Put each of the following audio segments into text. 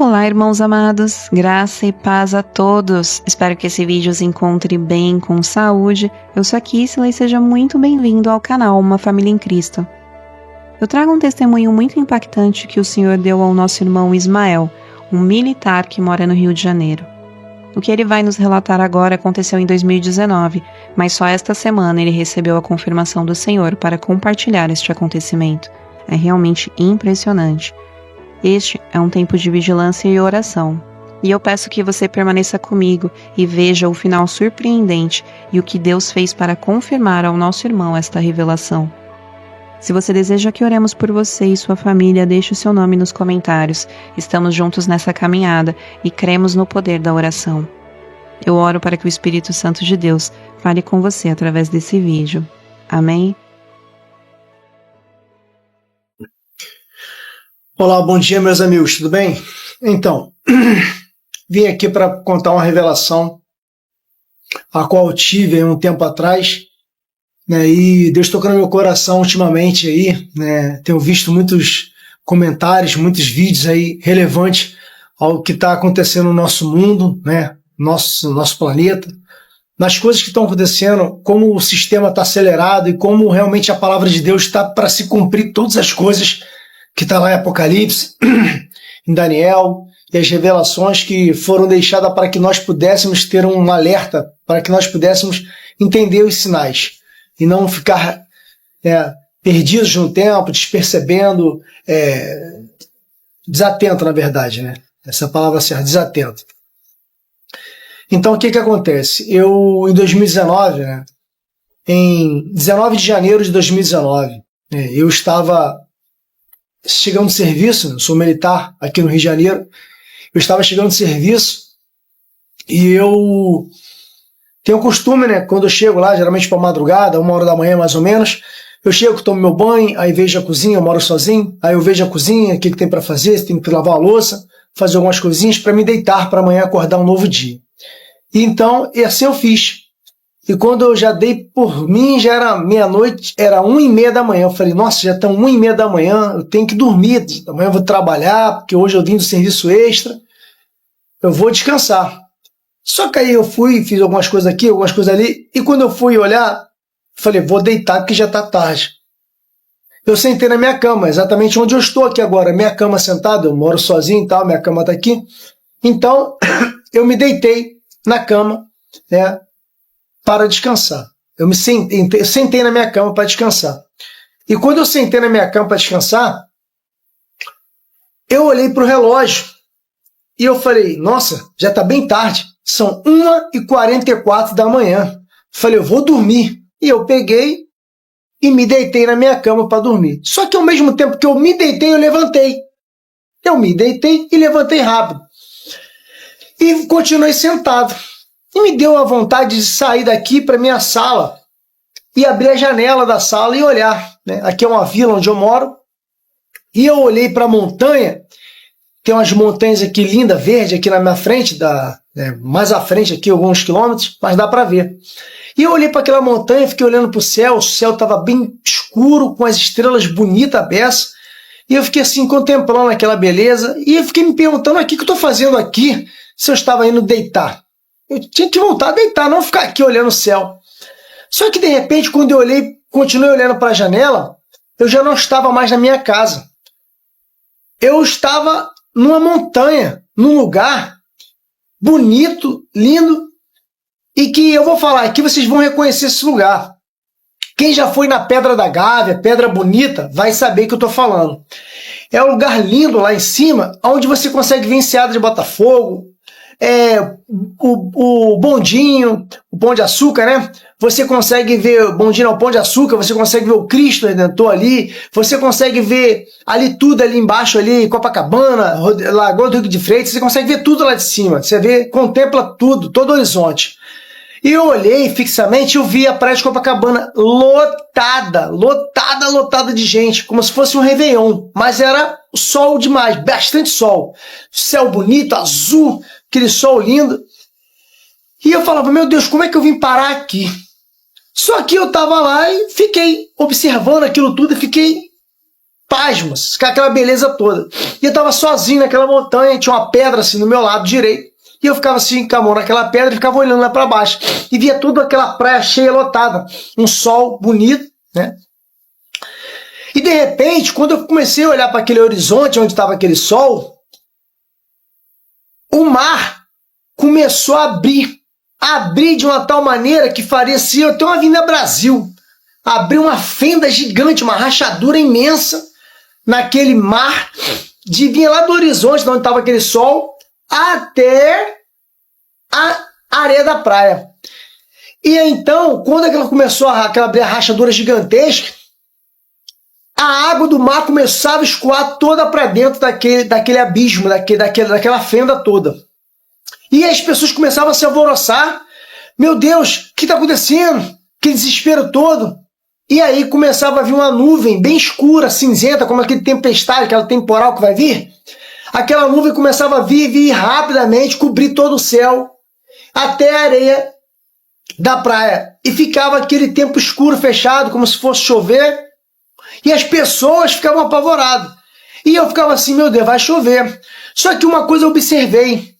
Olá, irmãos amados, graça e paz a todos. Espero que esse vídeo os encontre bem, com saúde. Eu sou a Kissla e seja muito bem-vindo ao canal Uma Família em Cristo. Eu trago um testemunho muito impactante que o Senhor deu ao nosso irmão Ismael, um militar que mora no Rio de Janeiro. O que ele vai nos relatar agora aconteceu em 2019, mas só esta semana ele recebeu a confirmação do Senhor para compartilhar este acontecimento. É realmente impressionante. Este é um tempo de vigilância e oração. E eu peço que você permaneça comigo e veja o final surpreendente e o que Deus fez para confirmar ao nosso irmão esta revelação. Se você deseja que oremos por você e sua família, deixe o seu nome nos comentários. Estamos juntos nessa caminhada e cremos no poder da oração. Eu oro para que o Espírito Santo de Deus fale com você através desse vídeo. Amém? Olá, bom dia, meus amigos, tudo bem? Então, vim aqui para contar uma revelação a qual eu tive um tempo atrás, né, e Deus tocou no meu coração ultimamente aí, né, tenho visto muitos comentários, muitos vídeos aí relevantes ao que está acontecendo no nosso mundo, né, nosso planeta, nas coisas que estão acontecendo, como o sistema está acelerado e como realmente a palavra de Deus está para se cumprir todas as coisas que está lá em Apocalipse, em Daniel, e as revelações que foram deixadas para que nós pudéssemos ter um alerta, para que nós pudéssemos entender os sinais, e não ficar perdidos no tempo, despercebendo, desatento, na verdade, né? Essa palavra certa, desatento. Então, o que acontece? Eu, em 2019, né, em 19 de janeiro de 2019, eu estava chegando de serviço, eu sou militar aqui no Rio de Janeiro, eu estava chegando de serviço e eu tenho o costume, né, quando eu chego lá, geralmente para madrugada, 1h da manhã mais ou menos, eu chego, tomo meu banho, aí vejo a cozinha, eu moro sozinho, aí eu vejo a cozinha, o que tem para fazer, se tem que lavar a louça, fazer algumas coisinhas para me deitar para amanhã acordar um novo dia. E então, assim eu fiz. E quando eu já dei por mim, já era meia-noite, era 1h30 da manhã. Eu falei, nossa, já estão 1h30 da manhã, eu tenho que dormir. Amanhã eu vou trabalhar, porque hoje eu vim do serviço extra. Eu vou descansar. Só que aí eu fui, fiz algumas coisas aqui, algumas coisas ali. E quando eu fui olhar, falei, vou deitar porque já está tarde. Eu sentei na minha cama, exatamente onde eu estou aqui agora. Minha cama sentada, eu moro sozinho e tal, minha cama está aqui. Então, eu me deitei na cama, né, para descansar. Eu sentei na minha cama para descansar. E quando eu sentei na minha cama para descansar, eu olhei para o relógio e eu falei, nossa, já está bem tarde, são 1h44 da manhã. Falei, eu vou dormir. E eu peguei e me deitei na minha cama para dormir. Só que ao mesmo tempo que eu me deitei, eu levantei. Eu me deitei e levantei rápido. E continuei sentado. E me deu a vontade de sair daqui para minha sala e abrir a janela da sala e olhar, né? Aqui é uma vila onde eu moro. E eu olhei para a montanha. Tem umas montanhas aqui lindas, verde, aqui na minha frente, mais à frente aqui, alguns quilômetros, mas dá para ver. E eu olhei para aquela montanha, fiquei olhando para o céu estava bem escuro, com as estrelas bonitas, beças. E eu fiquei assim, contemplando aquela beleza, e eu fiquei me perguntando, o que eu estou fazendo aqui, se eu estava indo deitar? Eu tinha que voltar a deitar, não ficar aqui olhando o céu. Só que, de repente, quando eu olhei, continuei olhando para a janela, eu já não estava mais na minha casa. Eu estava numa montanha, num lugar bonito, lindo, e que eu vou falar aqui, vocês vão reconhecer esse lugar. Quem já foi na Pedra da Gávea, Pedra Bonita, vai saber o que eu estou falando. É um lugar lindo lá em cima, onde você consegue ver Enseada de Botafogo, o bondinho, o Pão de Açúcar, né? Você consegue ver o bondinho ao Pão de Açúcar, você consegue ver o Cristo Redentor ali, você consegue ver ali tudo ali embaixo, ali, Copacabana, Lagoa do Rio de Freitas, você consegue ver tudo lá de cima, você vê, contempla tudo, todo o horizonte. E eu olhei fixamente e eu vi a praia de Copacabana lotada de gente, como se fosse um Réveillon, mas era sol demais, bastante sol, céu bonito, azul, aquele sol lindo. E eu falava, meu Deus, como é que eu vim parar aqui? Só que eu estava lá e fiquei observando aquilo tudo e fiquei pasmas, com aquela beleza toda. E eu tava sozinho naquela montanha, tinha uma pedra assim no meu lado direito, e eu ficava assim com a mão naquela pedra e ficava olhando lá para baixo. E via tudo aquela praia cheia, lotada, um sol bonito, né? E de repente, quando eu comecei a olhar para aquele horizonte onde estava aquele sol, o mar começou a abrir de uma tal maneira que parecia até uma Avenida Brasil. Abriu uma fenda gigante, uma rachadura imensa naquele mar, de vinha lá do horizonte, de onde estava aquele sol, até a areia da praia. E então, quando ela começou aquela abrir a rachadura gigantesca, a água do mar começava a escoar toda para dentro daquele abismo, daquela fenda toda. E as pessoas começavam a se alvoroçar. Meu Deus, o que está acontecendo? Que desespero todo. E aí começava a vir uma nuvem bem escura, cinzenta, como aquele tempestade, aquela temporal que vai vir. Aquela nuvem começava a vir rapidamente, cobrir todo o céu, até a areia da praia. E ficava aquele tempo escuro, fechado, como se fosse chover. E as pessoas ficavam apavoradas. E eu ficava assim, meu Deus, vai chover. Só que uma coisa eu observei.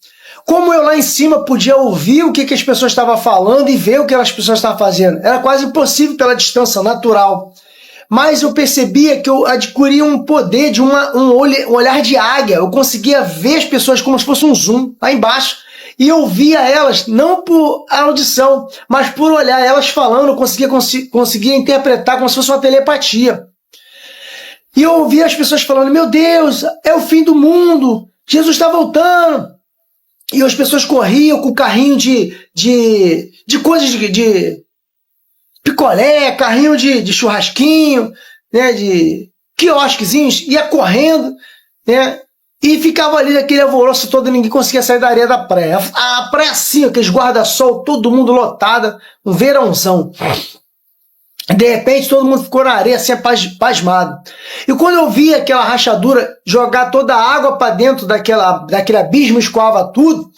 Como eu lá em cima podia ouvir o que as pessoas estavam falando e ver o que as pessoas estavam fazendo. Era quase impossível pela distância natural. Mas eu percebia que eu adquiria um poder de um olhar de águia. Eu conseguia ver as pessoas como se fosse um zoom lá embaixo. E eu via elas, não por audição, mas por olhar elas falando. Eu conseguia interpretar como se fosse uma telepatia. E eu ouvia as pessoas falando, meu Deus, é o fim do mundo, Jesus está voltando. E as pessoas corriam com o carrinho de coisas de picolé, carrinho de churrasquinho, né, de quiosquezinhos, ia correndo, né, e ficava ali naquele alvoroço todo, ninguém conseguia sair da areia da praia. A praia assim, aqueles guarda-sol, todo mundo lotada, um verãozão. De repente, todo mundo ficou na areia, assim, pasmado. E quando eu vi aquela rachadura jogar toda a água para dentro daquele abismo, escoava tudo,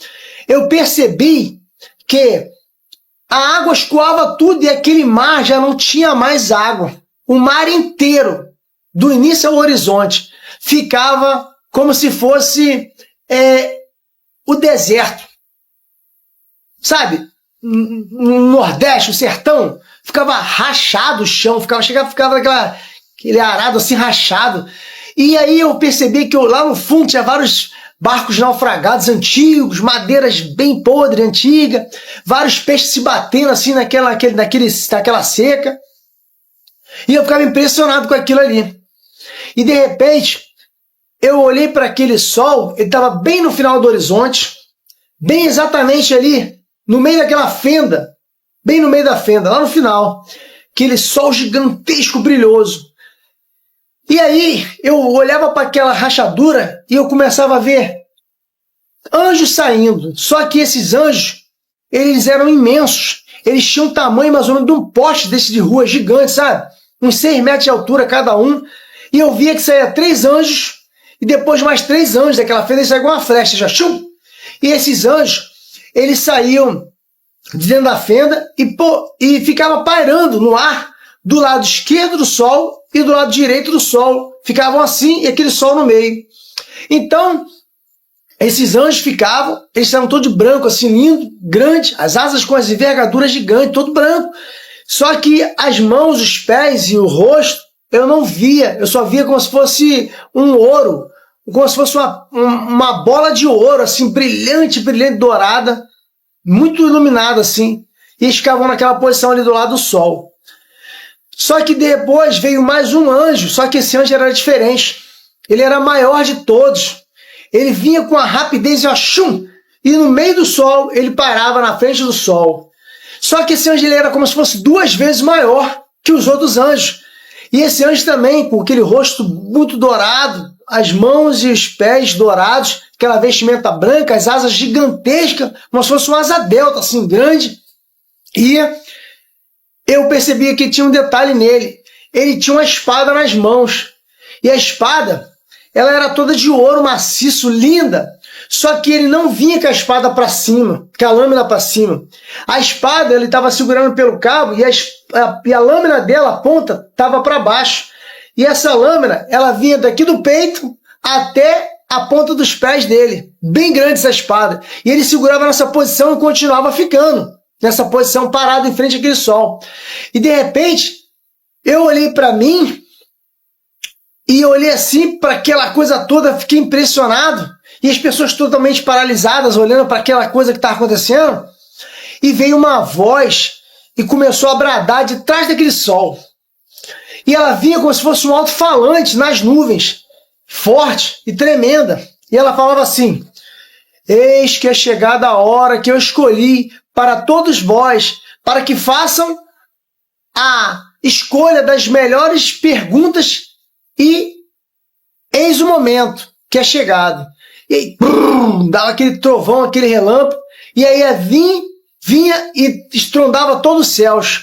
eu percebi que a água escoava tudo e aquele mar já não tinha mais água. O mar inteiro, do início ao horizonte, ficava como se fosse o deserto. Sabe? No Nordeste, o sertão, ficava rachado o chão, ficava aquele arado assim rachado. E aí eu percebi que lá no fundo tinha vários barcos naufragados antigos, madeiras bem podres, antiga, vários peixes se batendo assim naquela seca. E eu ficava impressionado com aquilo ali. E de repente, eu olhei para aquele sol, ele estava bem no final do horizonte, bem exatamente ali, no meio daquela fenda, bem no meio da fenda, lá no final, aquele sol gigantesco, brilhoso. E aí eu olhava para aquela rachadura e eu começava a ver anjos saindo. Só que esses anjos, eles eram imensos. Eles tinham um tamanho mais ou menos de um poste desse de rua gigante, sabe? Uns 6 metros de altura cada um. E eu via que saía 3 anjos e depois mais 3 anjos daquela fenda. Eles saíam uma flecha, já chum! E esses anjos, eles saíam de dentro da fenda e ficava pairando no ar do lado esquerdo do sol e do lado direito do sol. Ficavam assim e aquele sol no meio. Então, esses anjos eles estavam todos de branco, assim, lindo, grande, as asas com as envergaduras gigantes, todo branco. Só que as mãos, os pés e o rosto, eu não via. Eu só via como se fosse um ouro, como se fosse uma bola de ouro, assim, brilhante, brilhante, dourada, muito iluminada, assim. E eles ficavam naquela posição ali do lado do sol. Só que depois veio mais um anjo, só que esse anjo era diferente. Ele era maior de todos. Ele vinha com a rapidez e no meio do sol ele parava na frente do sol. Só que esse anjo ele era como se fosse 2 vezes maior que os outros anjos. E esse anjo também, com aquele rosto muito dourado, as mãos e os pés dourados, aquela vestimenta branca, as asas gigantescas, como se fosse uma asa delta, assim, grande. E eu percebi que tinha um detalhe nele. Ele tinha uma espada nas mãos. E a espada, ela era toda de ouro maciço, linda. Só que ele não vinha com a espada para cima, com a lâmina para cima. A espada, ele estava segurando pelo cabo e a lâmina dela, a ponta, estava para baixo. e essa lâmina, ela vinha daqui do peito até a ponta dos pés dele. Bem grande essa espada. E ele segurava nessa posição e continuava ficando nessa posição parado em frente àquele sol. E de repente, eu olhei para mim e eu olhei assim para aquela coisa toda, fiquei impressionado. E as pessoas totalmente paralisadas, olhando para aquela coisa que estava acontecendo. E veio uma voz e começou a bradar de trás daquele sol. E ela vinha como se fosse um alto-falante nas nuvens, forte e tremenda. E ela falava assim: eis que é chegada a hora que eu escolhi para todos vós, para que façam a escolha das melhores perguntas, e eis o momento que é chegado. E aí, dava aquele trovão, aquele relâmpago, e aí vinha e estrondava todos os céus.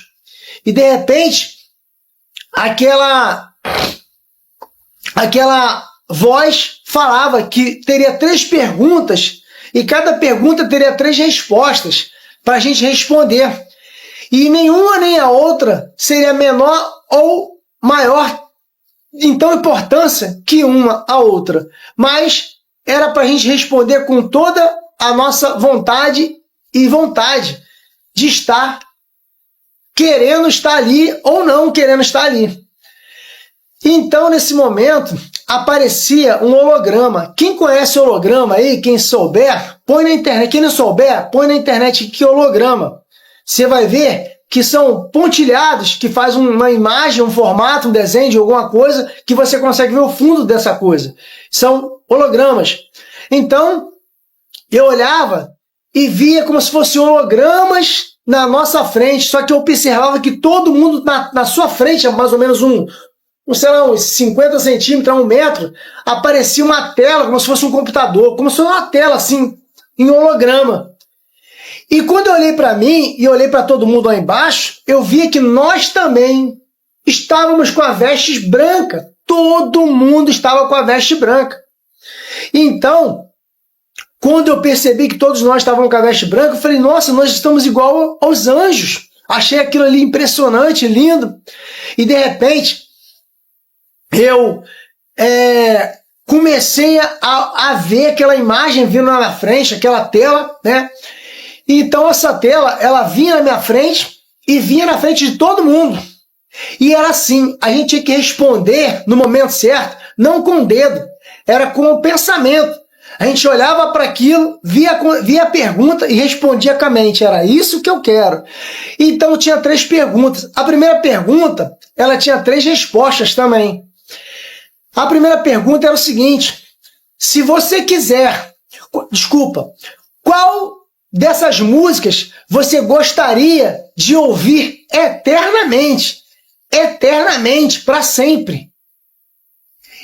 E de repente, aquela voz falava que teria 3 perguntas, e cada pergunta teria 3 respostas para a gente responder. E nenhuma nem a outra seria menor ou maior em tão importância que uma a outra. Mas era para a gente responder com toda a nossa vontade e vontade de estar querendo estar ali ou não querendo estar ali. Então, nesse momento, aparecia um holograma. Quem conhece holograma aí, quem souber, põe na internet. Quem não souber, põe na internet que holograma. Você vai ver que são pontilhados, que faz uma imagem, um formato, um desenho de alguma coisa, que você consegue ver o fundo dessa coisa. São hologramas. Então, eu olhava e via como se fossem hologramas na nossa frente, só que eu observava que todo mundo na sua frente, mais ou menos sei lá, uns 50 centímetros a 1 metro, aparecia uma tela, como se fosse um computador, como se fosse uma tela, assim, em holograma. E quando eu olhei para mim e olhei para todo mundo lá embaixo, eu via que nós também estávamos com a veste branca. Todo mundo estava com a veste branca. Então, quando eu percebi que todos nós estávamos com a veste branca, eu falei, nossa, nós estamos igual aos anjos. Achei aquilo ali impressionante, lindo. E de repente, eu comecei a ver aquela imagem vindo na minha frente, aquela tela, né? Então essa tela, ela vinha na minha frente e vinha na frente de todo mundo. E era assim, a gente tinha que responder no momento certo, não com o dedo, era com o pensamento. A gente olhava para aquilo, via a pergunta e respondia com a mente. Era isso que eu quero. Então tinha 3 perguntas. A primeira pergunta, ela tinha 3 respostas também. A primeira pergunta era o seguinte: se você quiser, qual dessas músicas você gostaria de ouvir eternamente? Eternamente, para sempre.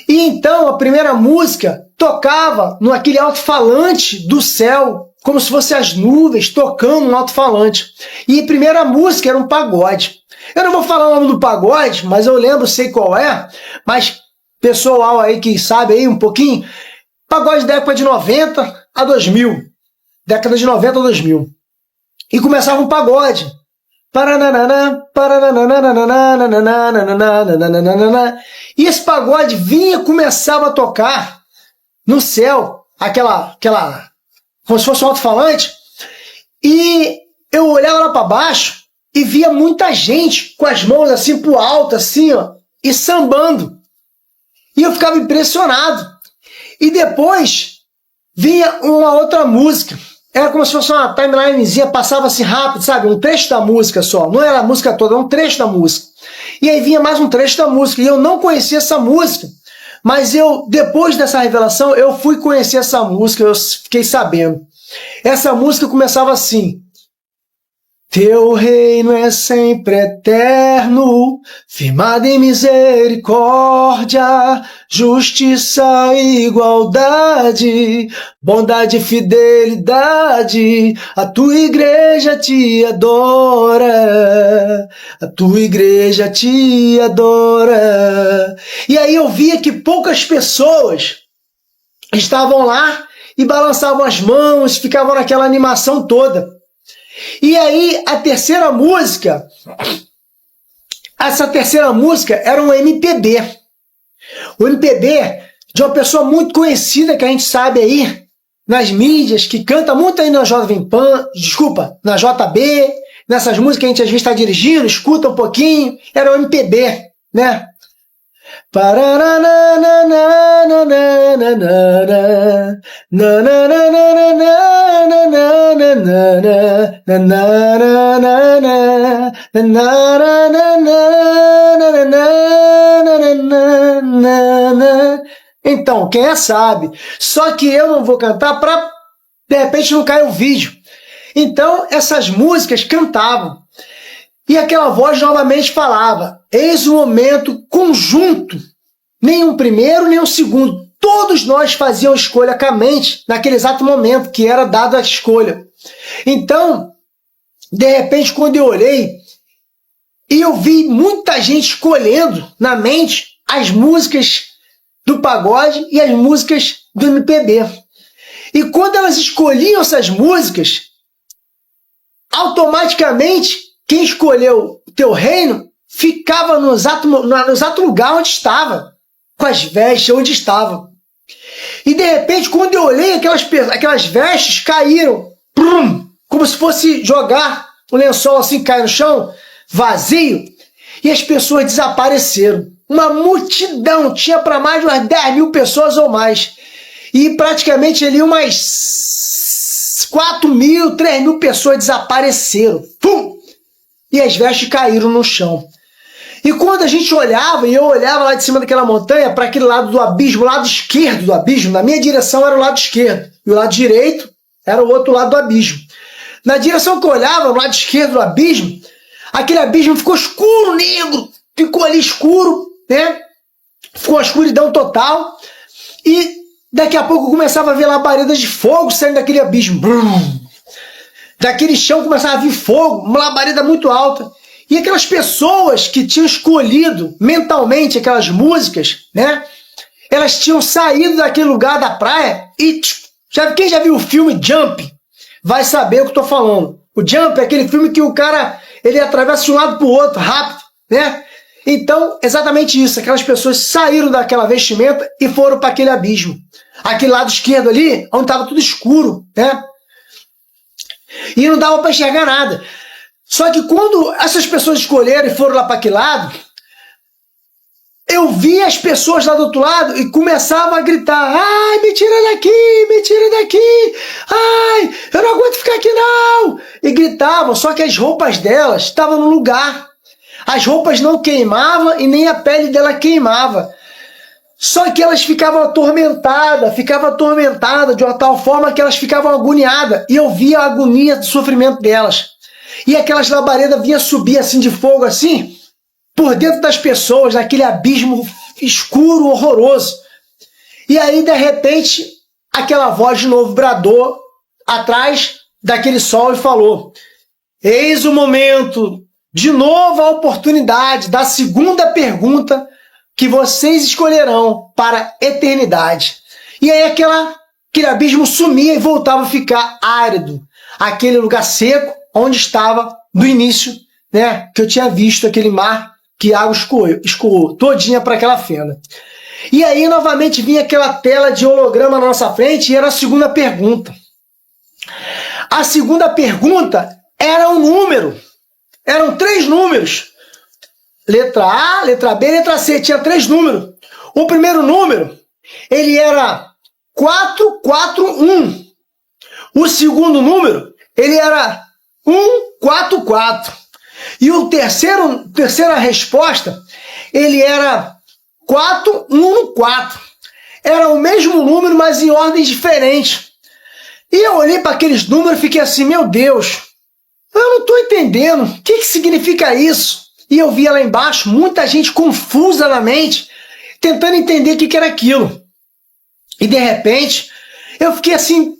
E então a primeira música tocava naquele alto-falante do céu, como se fossem as nuvens tocando no alto-falante. E a primeira música era um pagode. Eu não vou falar o nome do pagode, mas eu lembro, sei qual é, mas pessoal aí que sabe aí um pouquinho, pagode da época de 90 a 2000. Década de 90 a 2000. E começava um pagode. E esse pagode vinha, começava a tocar no céu, como se fosse um alto-falante, e eu olhava lá para baixo e via muita gente com as mãos assim pro alto, assim, ó, e sambando. E eu ficava impressionado. E depois vinha uma outra música. Era como se fosse uma timelinezinha, passava assim rápido, sabe? Um trecho da música só. Não era a música toda, era um trecho da música. E aí vinha mais um trecho da música. E eu não conhecia essa música. Mas depois dessa revelação, eu fui conhecer essa música, eu fiquei sabendo. Essa música começava assim: teu reino é sempre eterno, firmado em misericórdia, justiça e igualdade, bondade e fidelidade. A tua igreja te adora, a tua igreja te adora. E aí eu via que poucas pessoas estavam lá e balançavam as mãos, ficavam naquela animação toda. E aí, essa terceira música era um MPB. O MPB de uma pessoa muito conhecida que a gente sabe aí nas mídias, que canta muito aí na Jovem Pan, na JB, nessas músicas que a gente às vezes está dirigindo, escuta um pouquinho, era o MPB, né? Então, quem é sabe. Só que eu não vou cantar para, de repente, não cair o vídeo. Então, essas músicas cantavam. E aquela voz novamente falava: eis o momento conjunto. Nem um primeiro, nem um segundo. Todos nós fazíamos escolha com a mente naquele exato momento que era dada a escolha. Então, de repente, quando eu olhei, e eu vi muita gente escolhendo na mente as músicas do pagode e as músicas do MPB. E quando elas escolhiam essas músicas, automaticamente quem escolheu Teu Reino ficava no exato lugar onde estava, com as vestes onde estava. E de repente, quando eu olhei, aquelas vestes caíram, como se fosse jogar um lençol assim, cair no chão, vazio, e as pessoas desapareceram. Uma multidão, tinha para mais de umas 10 mil pessoas ou mais. E praticamente ali umas 4 mil, 3 mil pessoas desapareceram. Pum! E as vestes caíram no chão. E quando a gente olhava, e eu olhava lá de cima daquela montanha, para aquele lado do abismo, o lado esquerdo do abismo, na minha direção era o lado esquerdo, e o lado direito era o outro lado do abismo. Na direção que eu olhava, no lado esquerdo do abismo, aquele abismo ficou escuro, negro, ficou ali escuro, né? Ficou uma escuridão total, e daqui a pouco eu começava a ver labaredas de fogo saindo daquele abismo. Daquele chão começava a vir fogo, uma labareda muito alta. E aquelas pessoas que tinham escolhido mentalmente aquelas músicas, né? Elas tinham saído daquele lugar da praia e... Quem já viu o filme Jump vai saber o que eu estou falando. O Jump é aquele filme que o cara ele atravessa de um lado para o outro, rápido, né? Então, exatamente isso. Aquelas pessoas saíram daquela vestimenta e foram para aquele abismo. Aquele lado esquerdo ali, onde estava tudo escuro, né? E não dava para enxergar nada. Só que quando essas pessoas escolheram e foram lá para aquele lado, eu vi as pessoas lá do outro lado e começavam a gritar: ai, me tira daqui, ai, eu não aguento ficar aqui não. E gritavam, só que as roupas delas estavam no lugar. As roupas não queimavam e nem a pele dela queimava. Só que elas ficavam atormentadas de uma tal forma que elas ficavam agoniadas. E eu via a agonia do sofrimento delas. E aquelas labaredas vinham subir assim de fogo, assim, por dentro das pessoas, naquele abismo escuro, horroroso. E aí, de repente, aquela voz de novo bradou atrás daquele sol e falou: eis o momento, de novo a oportunidade da segunda pergunta que vocês escolherão para a eternidade. E aí aquele abismo sumia e voltava a ficar árido. Aquele lugar seco onde estava no início, né, que eu tinha visto aquele mar que a água escoou todinha para aquela fenda. E aí novamente vinha aquela tela de holograma na nossa frente e era a segunda pergunta. A segunda pergunta era um número. Eram 3 números. Letra A, letra B, letra C. Tinha 3 números. O primeiro número, ele era 441. O segundo número, ele era 144. E o terceira resposta, ele era 414. Era o mesmo número, mas em ordens diferentes. E eu olhei para aqueles números e fiquei assim: meu Deus, eu não estou entendendo. O que significa isso? E eu via lá embaixo muita gente confusa na mente, tentando entender o que era aquilo. E de repente, eu fiquei assim,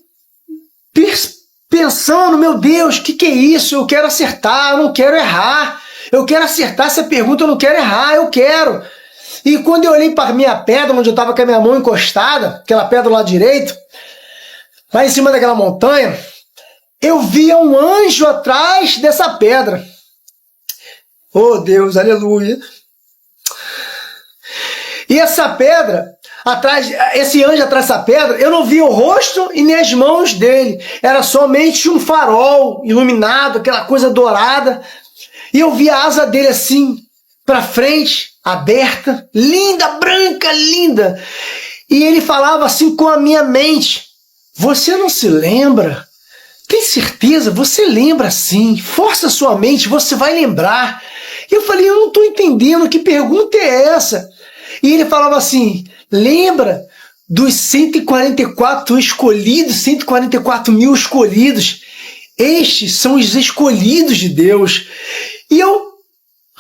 pensando: meu Deus, o que é isso? Eu quero acertar, eu não quero errar. Eu quero acertar essa pergunta, eu não quero errar, eu quero. E quando eu olhei para a minha pedra, onde eu estava com a minha mão encostada, aquela pedra lá direito, lá em cima daquela montanha, eu via um anjo atrás dessa pedra. Oh Deus, aleluia. E essa pedra, esse anjo atrás dessa pedra, eu não via o rosto e nem as mãos dele. Era somente um farol iluminado, aquela coisa dourada. E eu via a asa dele assim, para frente, aberta, linda, branca, linda. E ele falava assim com a minha mente: você não se lembra? Tem certeza? Você lembra sim. Força sua mente, você vai lembrar. E eu falei: eu não estou entendendo, que pergunta é essa? E ele falava assim: lembra dos 144 escolhidos, 144 mil escolhidos? Estes são os escolhidos de Deus. E eu: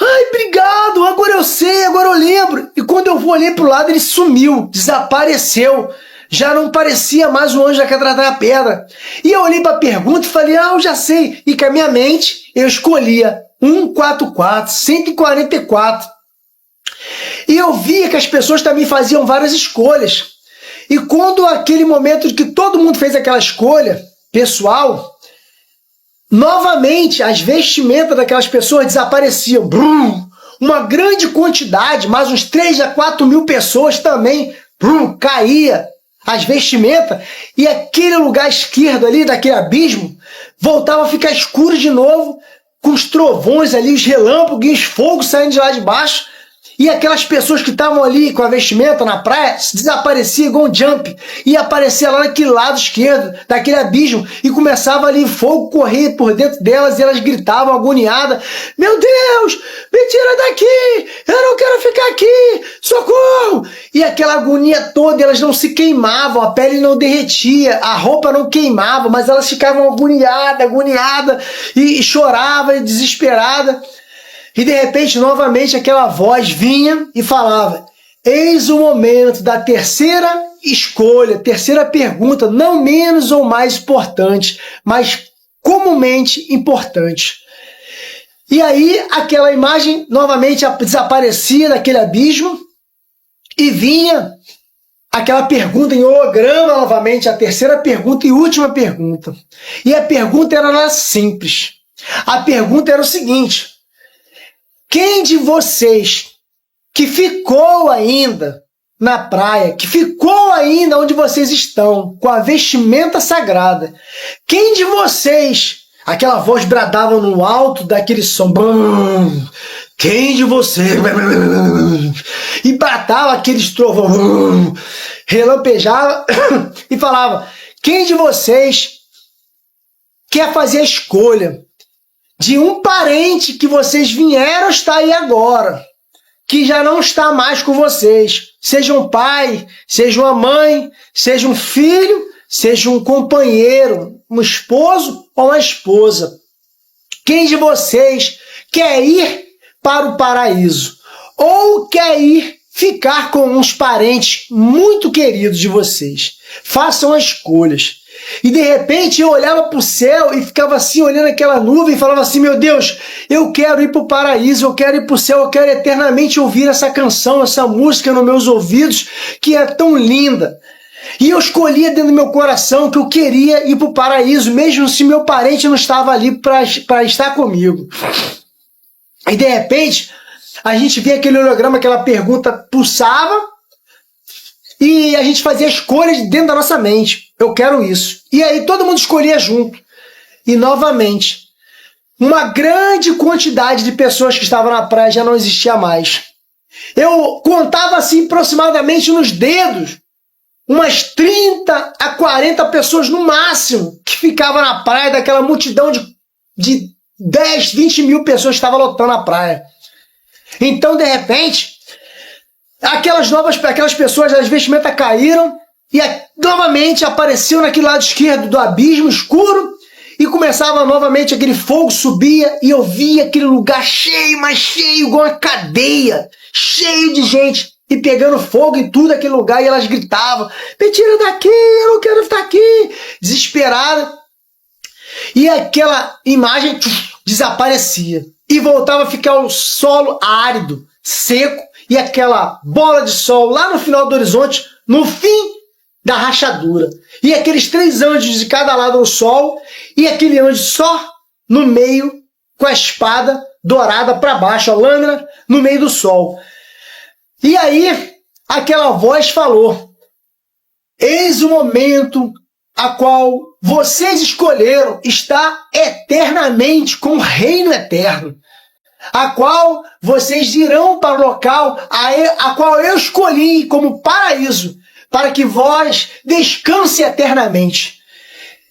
ai, obrigado, agora eu sei, agora eu lembro. E quando eu olhei para o lado, ele sumiu, desapareceu. Já não parecia mais o anjo que atrás da pedra. E eu olhei para a pergunta e falei: ah, eu já sei. E com a minha mente, eu escolhia 144, 144. E eu via que as pessoas também faziam várias escolhas. E quando aquele momento de que todo mundo fez aquela escolha pessoal, novamente as vestimentas daquelas pessoas desapareciam. Brum! Uma grande quantidade, mais uns 3 a 4 mil pessoas também, caía as vestimentas, e aquele lugar esquerdo ali, daquele abismo, voltava a ficar escuro de novo, com os trovões ali, os relâmpagos, os fogos saindo de lá de baixo. E aquelas pessoas que estavam ali com a vestimenta na praia desapareciam igual um jump. E aparecia lá naquele lado esquerdo, daquele abismo. E começava ali fogo correr por dentro delas. E elas gritavam agoniadas: meu Deus, me tira daqui! Eu não quero ficar aqui! Socorro! E aquela agonia toda, elas não se queimavam. A pele não derretia. A roupa não queimava. Mas elas ficavam agoniadas. E choravam, desesperadas. E de repente, novamente, aquela voz vinha e falava: eis o momento da terceira escolha, terceira pergunta, não menos ou mais importante, mas comumente importante. E aí, aquela imagem novamente desaparecia daquele abismo e vinha aquela pergunta em holograma novamente, a terceira pergunta e última pergunta. E a pergunta era simples. A pergunta era o seguinte: quem de vocês que ficou ainda na praia, que ficou ainda onde vocês estão, com a vestimenta sagrada, quem de vocês, aquela voz bradava no alto daquele som, quem de vocês, e batava aqueles trovão, relampejava e falava: quem de vocês quer fazer a escolha de um parente que vocês vieram estar aí agora, que já não está mais com vocês, seja um pai, seja uma mãe, seja um filho, seja um companheiro, um esposo ou uma esposa? Quem de vocês quer ir para o paraíso ou quer ir ficar com uns parentes muito queridos de vocês? Façam as escolhas. E de repente eu olhava para o céu e ficava assim olhando aquela nuvem e falava assim: meu Deus, eu quero ir para o paraíso, eu quero ir para o céu, eu quero eternamente ouvir essa canção, essa música nos meus ouvidos, que é tão linda. E eu escolhia dentro do meu coração que eu queria ir para o paraíso, mesmo se meu parente não estava ali para estar comigo. E de repente a gente via aquele holograma, aquela pergunta pulsava, e a gente fazia escolhas dentro da nossa mente. Eu quero isso. E aí todo mundo escolhia junto. E novamente, uma grande quantidade de pessoas que estavam na praia já não existia mais. Eu contava assim aproximadamente nos dedos umas 30 a 40 pessoas no máximo que ficavam na praia, daquela multidão de 10, 20 mil pessoas que estavam lotando a praia. Então, de repente, aquelas pessoas, as vestimentas caíram e novamente apareceu naquele lado esquerdo do abismo escuro e começava novamente aquele fogo, subia e eu via aquele lugar cheio, mas cheio, igual uma cadeia, cheio de gente e pegando fogo em tudo aquele lugar, e elas gritavam: me tira daqui, eu não quero ficar aqui, desesperada. E aquela imagem desaparecia e voltava a ficar o solo árido, seco, e aquela bola de sol lá no final do horizonte, no fim da rachadura. E aqueles 3 anjos de cada lado do sol, e aquele anjo só no meio, com a espada dourada para baixo, a lâmina no meio do sol. E aí, aquela voz falou: eis o momento a qual vocês escolheram está eternamente com o reino eterno, a qual vocês irão para o local a qual eu escolhi como paraíso, para que vós descanse eternamente.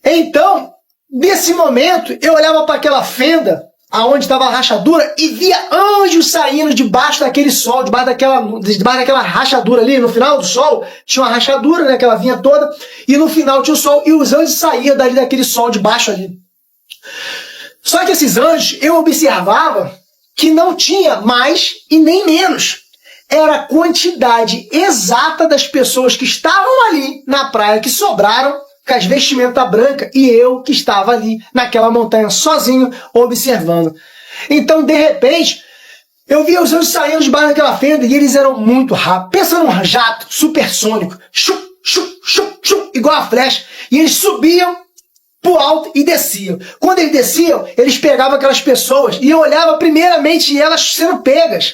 Então, nesse momento, eu olhava para aquela fenda, aonde estava a rachadura, e via anjos saindo debaixo daquele sol, debaixo daquela rachadura ali, no final do sol, tinha uma rachadura, né, aquela vinha toda, e no final tinha o sol, e os anjos saíam dali daquele sol de baixo ali. Só que esses anjos, eu observava que não tinha mais e nem menos. Era a quantidade exata das pessoas que estavam ali na praia, que sobraram, com as vestimentas brancas, e eu que estava ali naquela montanha sozinho, observando. Então, de repente, eu via os anjos saindo debaixo daquela fenda, e eles eram muito rápidos. Pensa num jato supersônico, chup, chup, chup, chup, igual a flecha, e eles subiam pro alto e desciam. Quando eles desciam, eles pegavam aquelas pessoas, e eu olhava primeiramente elas sendo pegas.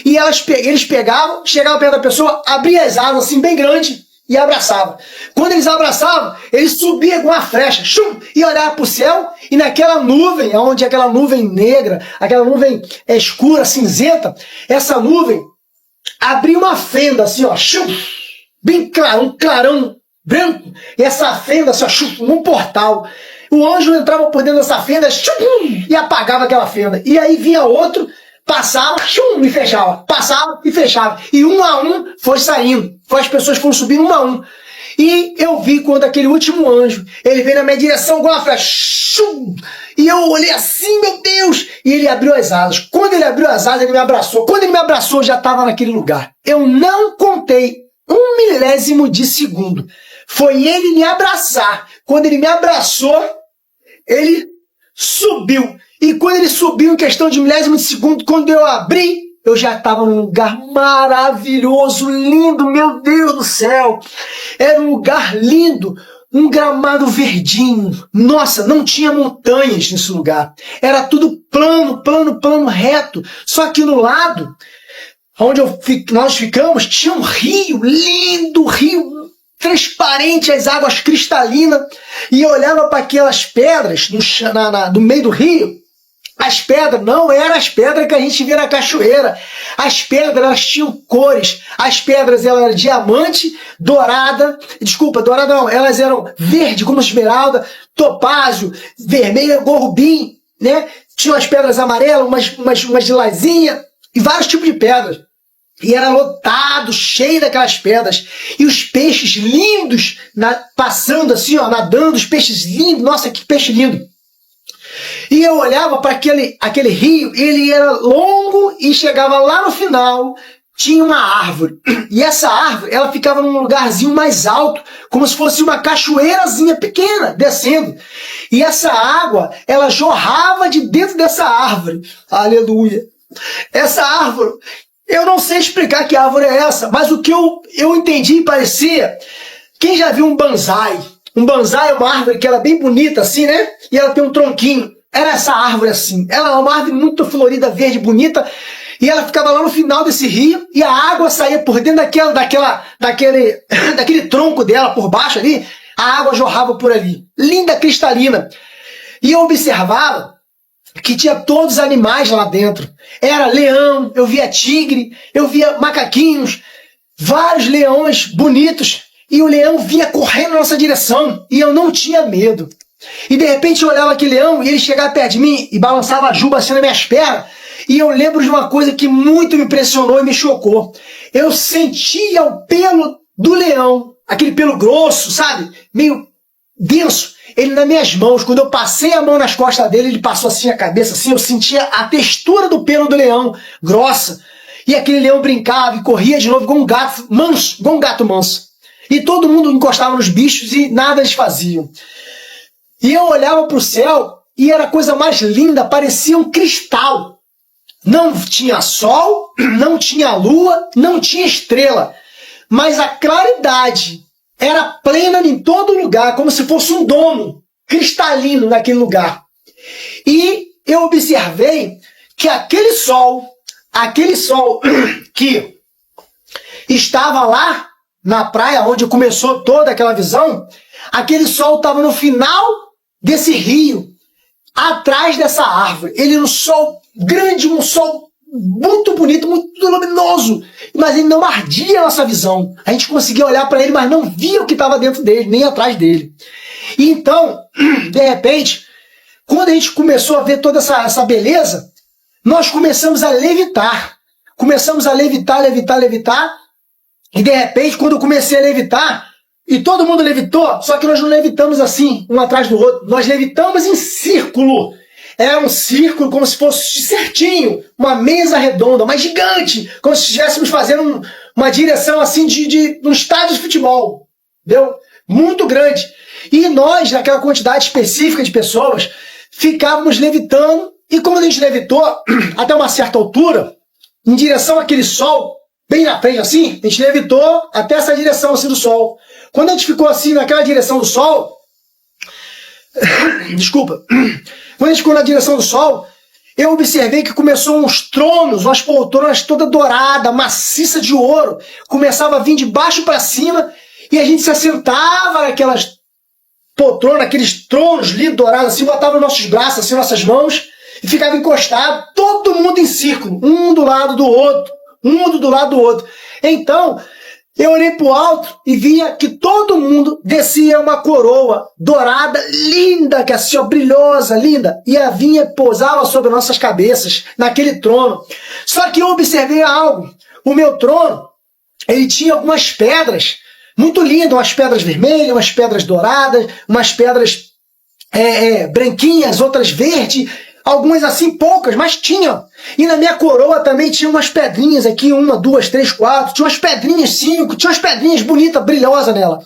E eles pegavam, chegavam perto da pessoa, abria as asas assim bem grande e abraçavam. Quando eles abraçavam, eles subiam com uma flecha, chum, e olhavam para o céu, e naquela nuvem, onde aquela nuvem negra, aquela nuvem escura, cinzenta, essa nuvem abria uma fenda assim, ó, chum, bem claro, um clarão branco, e essa fenda assim, ó, chum, num portal. O anjo entrava por dentro dessa fenda, chum, e apagava aquela fenda. E aí vinha outro, passava, chum, e fechava. Passava e fechava. E um a um foi saindo. As pessoas foram subindo um a um. E eu vi quando aquele último anjo, ele veio na minha direção igual uma flecha. Chum, e eu olhei assim, meu Deus. E ele abriu as asas. Quando ele abriu as asas, ele me abraçou. Quando ele me abraçou, eu já estava naquele lugar. Eu não contei 1 milésimo de segundo. Foi ele me abraçar. Quando ele me abraçou, ele subiu. E quando ele subiu, em questão de milésimo de segundo, quando eu abri, eu já estava num lugar maravilhoso, lindo, meu Deus do céu. Era um lugar lindo, um gramado verdinho. Nossa, não tinha montanhas nesse lugar. Era tudo plano, plano, plano, reto. Só que no lado, onde nós ficamos, tinha um rio lindo, rio transparente, as águas cristalinas. E eu olhava para aquelas pedras no meio do rio. As pedras não eram as pedras que a gente vê na cachoeira. As pedras, elas tinham cores. As pedras, elas eram diamante, dourada. Desculpa, dourada não. Elas eram verde, como esmeralda, topázio, vermelha, rubim, né? Tinham as pedras amarelas, umas de lazinha, e vários tipos de pedras. E era lotado, cheio daquelas pedras. E os peixes lindos, passando assim, ó, nadando, os peixes lindos. Nossa, que peixe lindo. E eu olhava para aquele rio, ele era longo e chegava lá no final, tinha uma árvore. E essa árvore, ela ficava num lugarzinho mais alto, como se fosse uma cachoeirazinha pequena, descendo. E essa água, ela jorrava de dentro dessa árvore. Aleluia. Essa árvore, eu não sei explicar que árvore é essa, mas o que eu entendi e parecia... Quem já viu um bonsai? Um bonsai é uma árvore que ela é bem bonita assim, né? E ela tem um tronquinho. Era essa árvore assim. Ela é uma árvore muito florida, verde, bonita. E ela ficava lá no final desse rio. E a água saía por dentro daquele tronco dela, por baixo ali. A água jorrava por ali. Linda, cristalina. E eu observava que tinha todos os animais lá dentro. Era leão, eu via tigre, eu via macaquinhos. Vários leões bonitos. E o leão vinha correndo na nossa direção. E eu não tinha medo. E de repente eu olhava aquele leão e ele chegava perto de mim e balançava a juba assim nas minhas pernas. E eu lembro de uma coisa que muito me impressionou e me chocou. Eu sentia o pelo do leão, aquele pelo grosso, sabe? Meio denso. Ele nas minhas mãos. Quando eu passei a mão nas costas dele, ele passou assim a cabeça, assim. Eu sentia a textura do pelo do leão, grossa. E aquele leão brincava e corria de novo igual um gato manso. E todo mundo encostava nos bichos e nada eles faziam. E eu olhava para o céu e era a coisa mais linda, parecia um cristal. Não tinha sol, não tinha lua, não tinha estrela. Mas a claridade era plena em todo lugar, como se fosse um domo cristalino naquele lugar. E eu observei que aquele sol que estava lá na praia onde começou toda aquela visão, aquele sol estava no final desse rio, atrás dessa árvore. Ele era um sol grande, um sol muito bonito, muito luminoso, mas ele não ardia a nossa visão. A gente conseguia olhar para ele, mas não via o que estava dentro dele, nem atrás dele. E então, de repente, quando a gente começou a ver toda essa beleza, nós começamos a levitar. Começamos a levitar, e de repente, quando eu comecei a levitar, e todo mundo levitou, só que nós não levitamos assim, um atrás do outro, nós levitamos em círculo. Era um círculo como se fosse certinho, uma mesa redonda, mas gigante, como se estivéssemos fazendo uma direção assim de um estádio de futebol, entendeu? Muito grande. E nós, naquela quantidade específica de pessoas, ficávamos levitando, e quando a gente levitou até uma certa altura, em direção àquele sol, bem na frente assim, a gente levitou até essa direção assim do sol. Quando a gente ficou assim naquela direção do sol, desculpa, quando a gente ficou na direção do sol, eu observei que começou uns tronos, umas poltronas toda dourada, maciça de ouro, começava a vir de baixo para cima, e a gente se assentava naquelas poltronas, aqueles tronos lindos, dourados, assim, botava nossos braços, assim, nossas mãos, e ficava encostado, todo mundo em círculo, um do lado do outro, um do lado do outro. Então, eu olhei para o alto e via que todo mundo descia uma coroa dourada, linda, que assim, ó, brilhosa, linda, e a vinha pousava sobre nossas cabeças, naquele trono. Só que eu observei algo. O meu trono, ele tinha algumas pedras muito lindas, umas pedras vermelhas, umas pedras douradas, umas pedras branquinhas, outras verdes, algumas assim poucas, mas tinham. E na minha coroa também tinha umas pedrinhas aqui, 1, 2, 3, 4, tinha umas pedrinhas 5, tinha umas pedrinhas bonitas, brilhosas nela.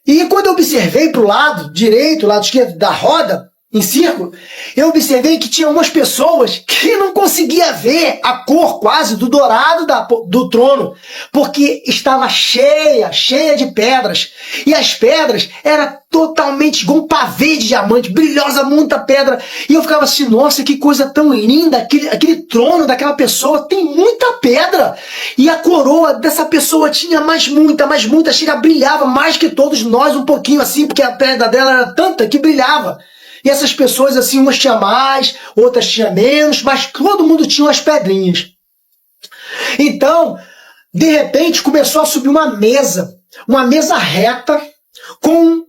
E quando eu observei para o lado direito, lado esquerdo da roda, em círculo, eu observei que tinha umas pessoas que não conseguia ver a cor quase do dourado do trono, porque estava cheia de pedras. E as pedras eram totalmente igual um pavê de diamante, brilhosa, muita pedra. E eu ficava assim, nossa, que coisa tão linda, aquele trono daquela pessoa tem muita pedra. E a coroa dessa pessoa tinha mais muita, chega, brilhava mais que todos nós um pouquinho assim, porque a pedra dela era tanta que brilhava. E essas pessoas, assim, umas tinham mais, outras tinham menos, mas todo mundo tinha umas pedrinhas. Então, de repente, começou a subir uma mesa reta, com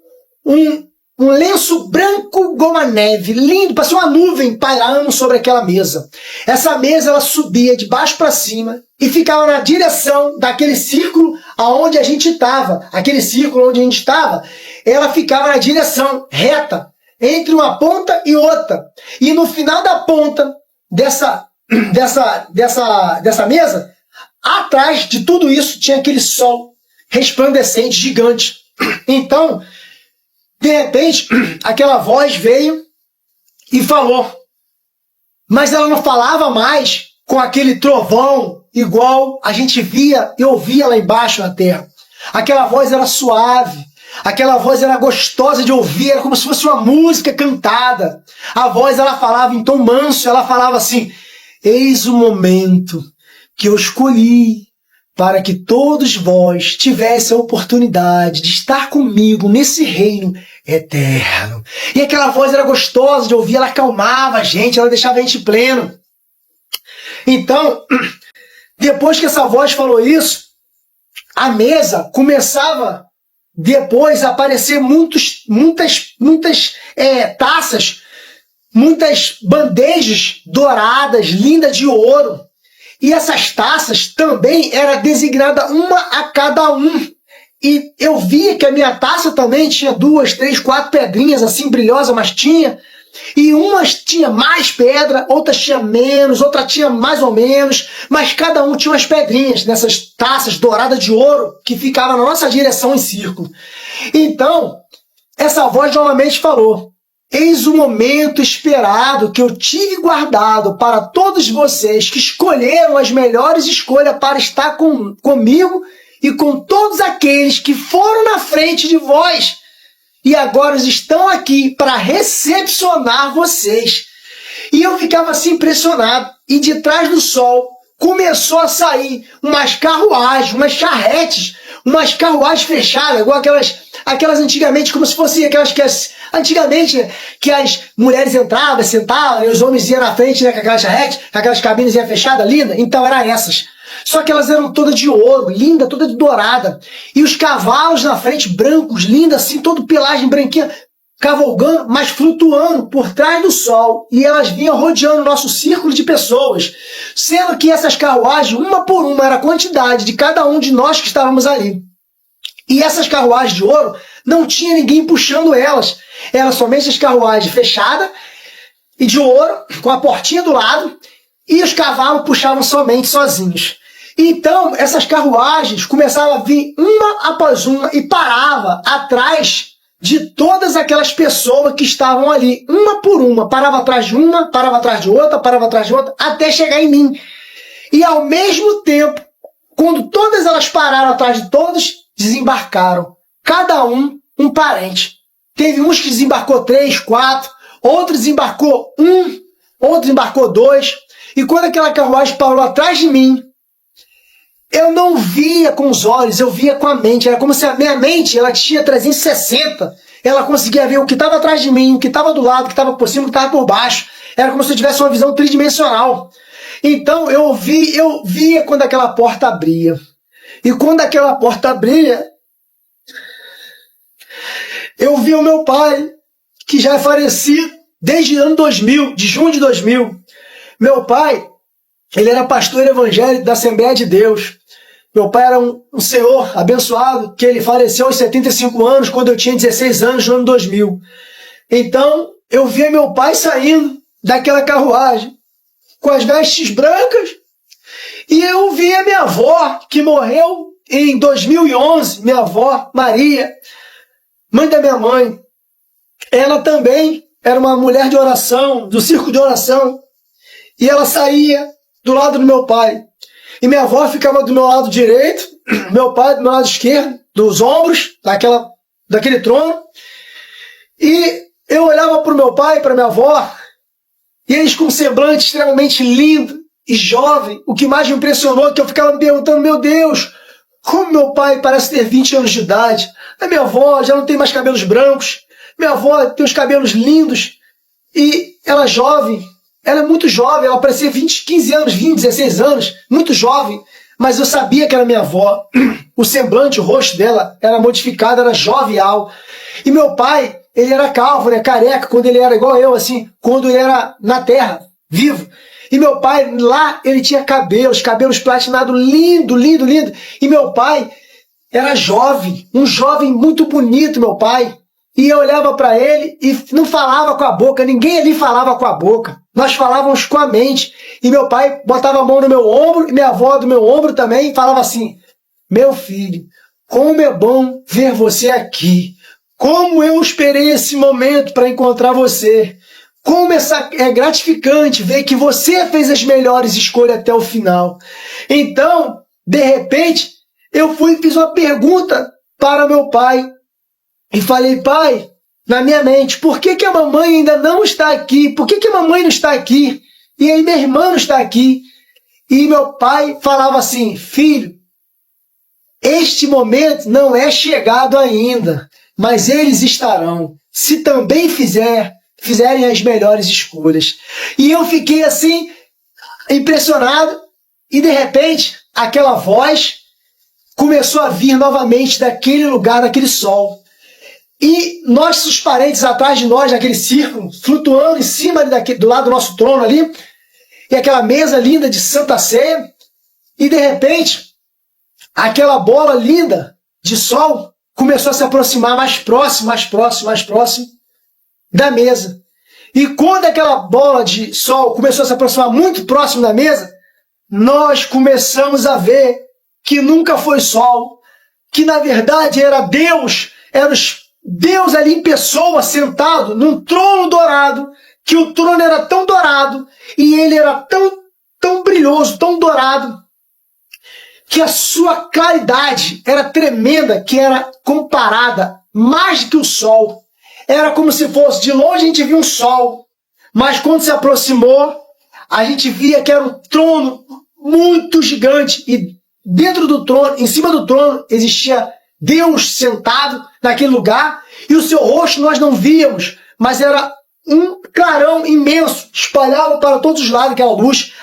um lenço branco igual a neve, lindo, parecia uma nuvem pairando sobre aquela mesa. Essa mesa, ela subia de baixo para cima e ficava na direção daquele círculo aonde a gente estava. Aquele círculo onde a gente estava, ela ficava na direção reta, entre uma ponta e outra. E no final da ponta dessa mesa, atrás de tudo isso, tinha aquele sol resplandecente, gigante. Então, de repente, aquela voz veio e falou. Mas ela não falava mais com aquele trovão igual a gente via e ouvia lá embaixo na terra. Aquela voz era suave. Aquela voz era gostosa de ouvir, era como se fosse uma música cantada. A voz, ela falava em tom manso, ela falava assim: eis o momento que eu escolhi para que todos vós tivessem a oportunidade de estar comigo nesse reino eterno. E aquela voz era gostosa de ouvir, ela acalmava a gente, ela deixava a gente pleno. Então, depois que essa voz falou isso, a mesa começava depois a aparecer muitas taças, muitas bandejas douradas, lindas de ouro. E essas taças também era designada uma a cada um. E eu via que a minha taça também tinha 2, 3, 4 pedrinhas assim brilhosas, mas tinha. E umas tinha mais pedra, outras tinha menos, outras tinha mais ou menos, mas cada um tinha umas pedrinhas nessas taças douradas de ouro que ficavam na nossa direção em círculo. Então, essa voz novamente falou: eis o momento esperado que eu tive guardado para todos vocês que escolheram as melhores escolhas para estar comigo e com todos aqueles que foram na frente de vós e agora estão aqui para recepcionar vocês. E eu ficava assim impressionado. E de trás do sol começou a sair umas carruagens, umas charretes, umas carruagens fechadas, igual aquelas antigamente, como se fossem aquelas antigamente, né, que as mulheres entravam, sentavam, e os homens iam na frente, né, com aquelas charretes, com aquelas cabines fechadas, linda. Então eram essas. Só que elas eram todas de ouro, linda, toda de dourada. E os cavalos na frente, brancos, linda, assim, todo pelagem branquinha, cavalgando, mas flutuando por trás do sol. E elas vinham rodeando o nosso círculo de pessoas. Sendo que essas carruagens, uma por uma, era a quantidade de cada um de nós que estávamos ali. E essas carruagens de ouro, não tinha ninguém puxando elas. Eram somente as carruagens fechadas e de ouro, com a portinha do lado, e os cavalos puxavam somente sozinhos. Então, essas carruagens começavam a vir uma após uma e parava atrás de todas aquelas pessoas que estavam ali, uma por uma. Parava atrás de uma, parava atrás de outra, parava atrás de outra, até chegar em mim. E ao mesmo tempo, quando todas elas pararam atrás de todos, desembarcaram. Cada um parente. Teve uns que desembarcou 3, 4, outro desembarcou 1, outro desembarcou 2. E quando aquela carruagem parou atrás de mim, eu não via com os olhos, eu via com a mente. Era como se a minha mente ela tinha 360. Ela conseguia ver o que estava atrás de mim, o que estava do lado, o que estava por cima, o que estava por baixo. Era como se eu tivesse uma visão tridimensional. Então eu via quando aquela porta abria. E quando aquela porta abria, eu vi o meu pai, que já é falecido desde o ano 2000, de junho de 2000. Meu pai, ele era pastor evangélico da Assembleia de Deus. Meu pai era um senhor abençoado, que ele faleceu aos 75 anos, quando eu tinha 16 anos, no ano 2000. Então, eu via meu pai saindo daquela carruagem, com as vestes brancas, e eu via minha avó, que morreu em 2011, minha avó, Maria, mãe da minha mãe. Ela também era uma mulher de oração, do círculo de oração, e ela saía do lado do meu pai. E minha avó ficava do meu lado direito, meu pai do meu lado esquerdo, dos ombros, daquele trono. E eu olhava para o meu pai e para minha avó, e eles com um semblante extremamente lindo e jovem. O que mais me impressionou é que eu ficava me perguntando, meu Deus, como meu pai parece ter 20 anos de idade. A minha avó já não tem mais cabelos brancos. Minha avó tem os cabelos lindos. E ela é jovem. Ela é muito jovem. Ela parecia 15 anos, 20, 16 anos. Muito jovem. Mas eu sabia que era minha avó. O semblante, o rosto dela era modificado, era jovial. E meu pai, ele era calvo, né, careca, quando ele era igual eu, assim, quando ele era na terra, vivo. E meu pai, lá, ele tinha cabelos platinados, lindo, lindo, lindo. E meu pai era jovem, um jovem muito bonito, meu pai. E eu olhava para ele e não falava com a boca, ninguém ali falava com a boca. Nós falávamos com a mente. E meu pai botava a mão no meu ombro, e minha avó do meu ombro também, e falava assim, meu filho, como é bom ver você aqui. Como eu esperei esse momento para encontrar você. Como é gratificante ver que você fez as melhores escolhas até o final. Então, de repente, eu fui e fiz uma pergunta para meu pai. E falei, pai, na minha mente, por que a mamãe ainda não está aqui? Por que a mamãe não está aqui? E aí minha irmã não está aqui? E meu pai falava assim, filho, este momento não é chegado ainda, mas eles estarão, se também fizerem as melhores escolhas. E eu fiquei assim, impressionado, e de repente, aquela voz começou a vir novamente daquele lugar, daquele sol. E nossos parentes atrás de nós, naquele círculo, flutuando em cima do lado do nosso trono ali, e aquela mesa linda de Santa Ceia, e de repente, aquela bola linda de sol começou a se aproximar mais próximo, mais próximo, mais próximo da mesa. E quando aquela bola de sol começou a se aproximar muito próximo da mesa, nós começamos a ver que nunca foi sol, que na verdade era Deus, Deus ali em pessoa, sentado num trono dourado, que o trono era tão dourado, e ele era tão brilhoso, tão dourado, que a sua claridade era tremenda, que era comparada mais do que o sol. Era como se fosse, de longe a gente via um sol, mas quando se aproximou, a gente via que era um trono muito gigante, e dentro do trono, em cima do trono, existia Deus sentado naquele lugar, e o seu rosto nós não víamos, mas era um clarão imenso, espalhado para todos os lados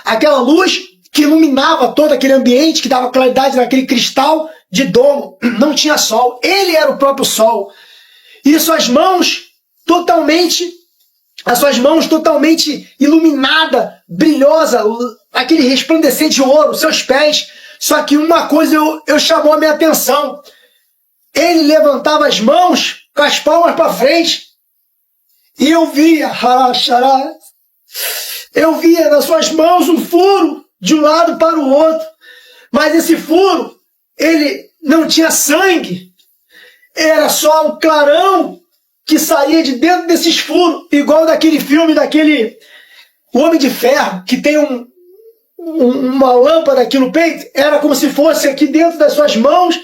aquela luz que iluminava todo aquele ambiente, que dava claridade naquele cristal de domo. Não tinha sol, ele era o próprio sol. E as suas mãos totalmente iluminada, brilhosa, aquele resplandecente de ouro, seus pés. Só que uma coisa eu chamou a minha atenção. Ele levantava as mãos com as palmas para frente, e eu via nas suas mãos um furo de um lado para o outro. Mas esse furo, ele não tinha sangue. Era só um clarão que saía de dentro desses furos, igual daquele filme, daquele O Homem de Ferro, que tem uma lâmpada aqui no peito. Era como se fosse aqui dentro das suas mãos,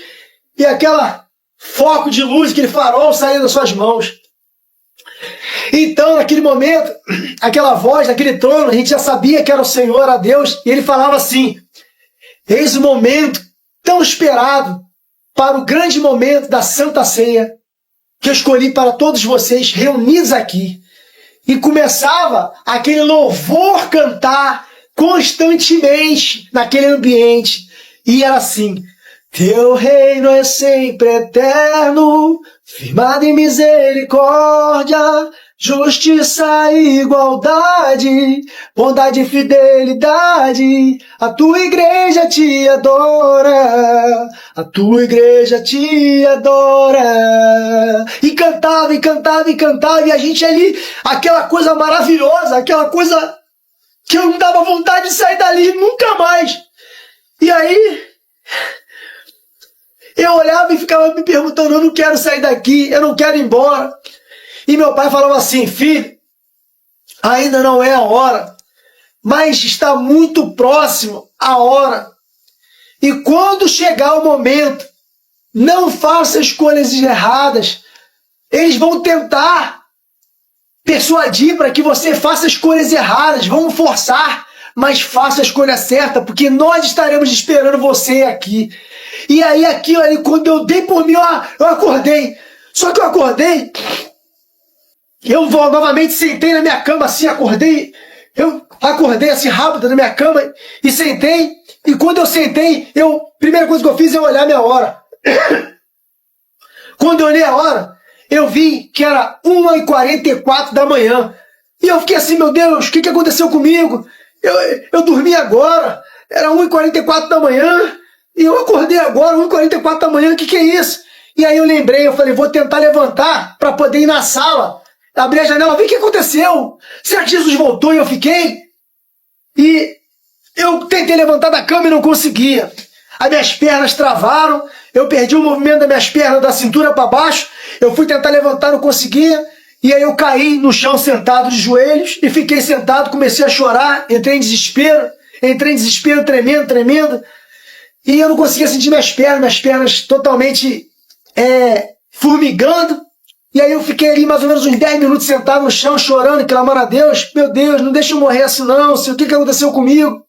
e aquela foco de luz, aquele farol saía das suas mãos. Então, naquele momento, aquela voz daquele trono, a gente já sabia que era o Senhor, era Deus, e ele falava assim: eis o momento tão esperado para o grande momento da Santa Ceia, que eu escolhi para todos vocês reunidos aqui. E começava aquele louvor cantar constantemente naquele ambiente. E era assim: teu reino é sempre eterno, firmado em misericórdia, justiça e igualdade, bondade e fidelidade. A tua igreja te adora, a tua igreja te adora. E cantava, e cantava, e cantava, e a gente ali, aquela coisa maravilhosa, aquela coisa que eu não dava vontade de sair dali nunca mais. E aí eu olhava e ficava me perguntando: eu não quero sair daqui, eu não quero ir embora. E meu pai falava assim: filho, ainda não é a hora, mas está muito próximo a hora. E quando chegar o momento, não faça escolhas erradas. Eles vão tentar persuadir para que você faça escolhas erradas, vão forçar, mas faça a escolha certa, porque nós estaremos esperando você aqui. E aí aquilo ali, quando eu dei por mim, eu acordei. Só que eu acordei, eu novamente sentei na minha cama assim, eu acordei assim rápido na minha cama e sentei. E quando eu sentei, primeira coisa que eu fiz é olhar minha hora. Quando eu olhei a hora, eu vi que era 1h44 da manhã. E eu fiquei assim: meu Deus, o que aconteceu comigo? Eu dormi agora, era 1h44 da manhã, e eu acordei agora, 1h44 da manhã, o que é isso? E aí eu lembrei, eu falei: vou tentar levantar para poder ir na sala, abrir a janela, ver o que aconteceu. Será que Jesus voltou? E eu fiquei. E eu tentei levantar da cama e não conseguia. As minhas pernas travaram, eu perdi o movimento das minhas pernas da cintura para baixo. Eu fui tentar levantar, não conseguia. E aí eu caí no chão sentado de joelhos e fiquei sentado, comecei a chorar, entrei em desespero tremendo. E eu não conseguia sentir minhas pernas totalmente formigando. E aí eu fiquei ali mais ou menos uns 10 minutos sentado no chão, chorando e clamando a Deus: meu Deus, não deixa eu morrer assim não, o que aconteceu comigo?